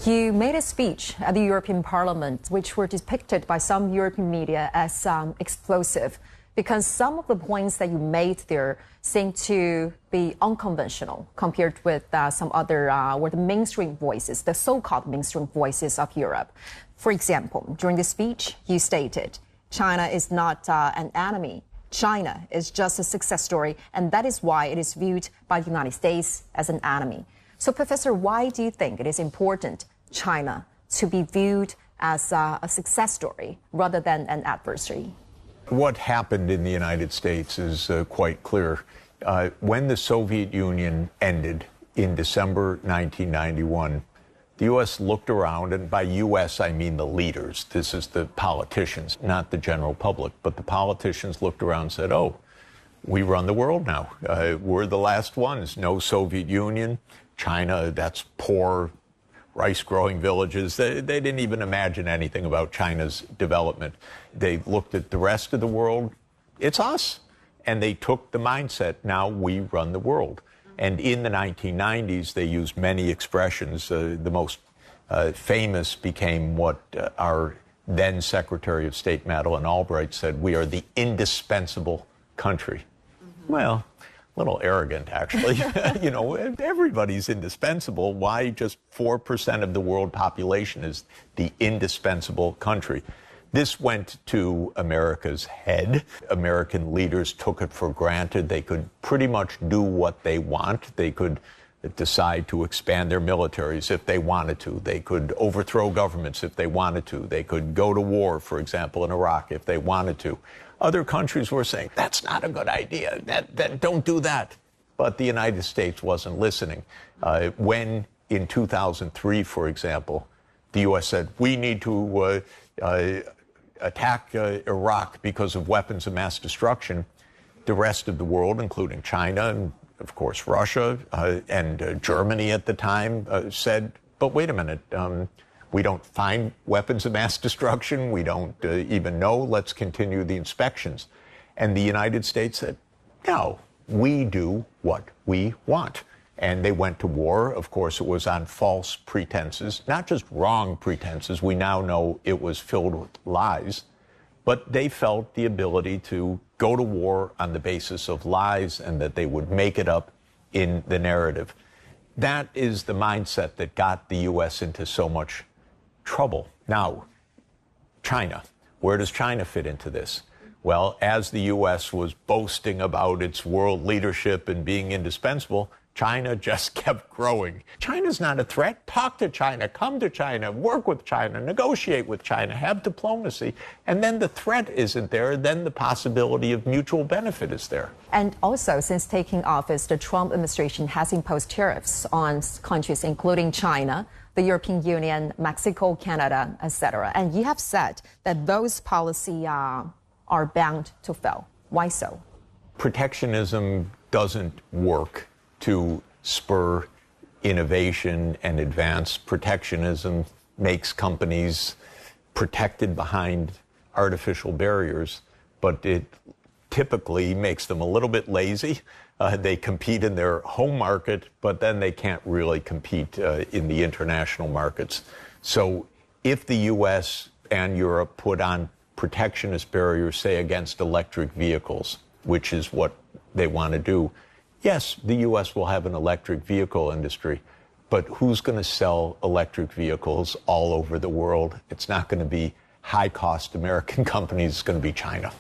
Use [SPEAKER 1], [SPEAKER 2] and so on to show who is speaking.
[SPEAKER 1] You made a speech at the European Parliament, which were depicted by some European media as explosive, because some of the points that you made there seem to be unconventional compared with some other, or the mainstream voices, the so-called mainstream voices of Europe. For example, during the speech, you stated, China is not an enemy. China is just a success story, and that is why it is viewed by the United States as an enemy. So, Professor, why do you think it is important China to be viewed as a success story rather than an adversary?
[SPEAKER 2] What happened in the United States is quite clear. When the Soviet Union ended in December 1991, the U.S. looked around, and by U.S. I mean the leaders. This is the politicians, not the general public. But the politicians looked around and said, oh, we run the world now. We're the last ones. No Soviet Union. China, that's poor rice-growing villages. They didn't even imagine anything about China's development. They looked at the rest of the world. It's us. And they took the mindset, now we run the world. And in the 1990s, they used many expressions. The most famous became what our then Secretary of State, Madeleine Albright, said, we are the indispensable country. Well, a little arrogant, actually. You know, everybody's indispensable. Why just 4% of the world population is the indispensable country? This went to America's head. American leaders took it for granted. They could pretty much do what they want. They could decide to expand their militaries if they wanted to. They could overthrow governments if they wanted to. They could go to war, for example, in Iraq if they wanted to. Other countries were saying, that's not a good idea. Don't do that. But the United States wasn't listening. When in 2003, for example, the U.S. said, we need to attack Iraq because of weapons of mass destruction, the rest of the world, including China and, of course, Russia and Germany at the time, said, but wait a minute, we don't find weapons of mass destruction. We don't even know. Let's continue the inspections. And the United States said, no, we do what we want. And they went to war. Of course, it was on false pretenses, not just wrong pretenses. We now know it was filled with lies. But they felt the ability to go to war on the basis of lies and that they would make it up in the narrative. That is the mindset that got the U.S. into so much trouble. Now, China. Where does China fit into this? Well, as the U.S. was boasting about its world leadership and being indispensable, China just kept growing. China's not a threat. Talk to China, come to China, work with China, negotiate with China, have diplomacy. And then the threat isn't there, then the possibility of mutual benefit is there.
[SPEAKER 1] And also, since taking office, the Trump administration has imposed tariffs on countries including China, the European Union, Mexico, Canada, etc. And you have said that those policies are bound to fail. Why so?
[SPEAKER 2] Protectionism doesn't work to spur innovation and advance. Protectionism makes companies protected behind artificial barriers, but it typically makes them a little bit lazy. They compete in their home market, but then they can't really compete in the international markets. So if the U.S. and Europe put on protectionist barriers, say against electric vehicles, which is what they want to do, yes, the U.S. will have an electric vehicle industry, but who's going to sell electric vehicles all over the world? It's not going to be high-cost American companies. It's going to be China.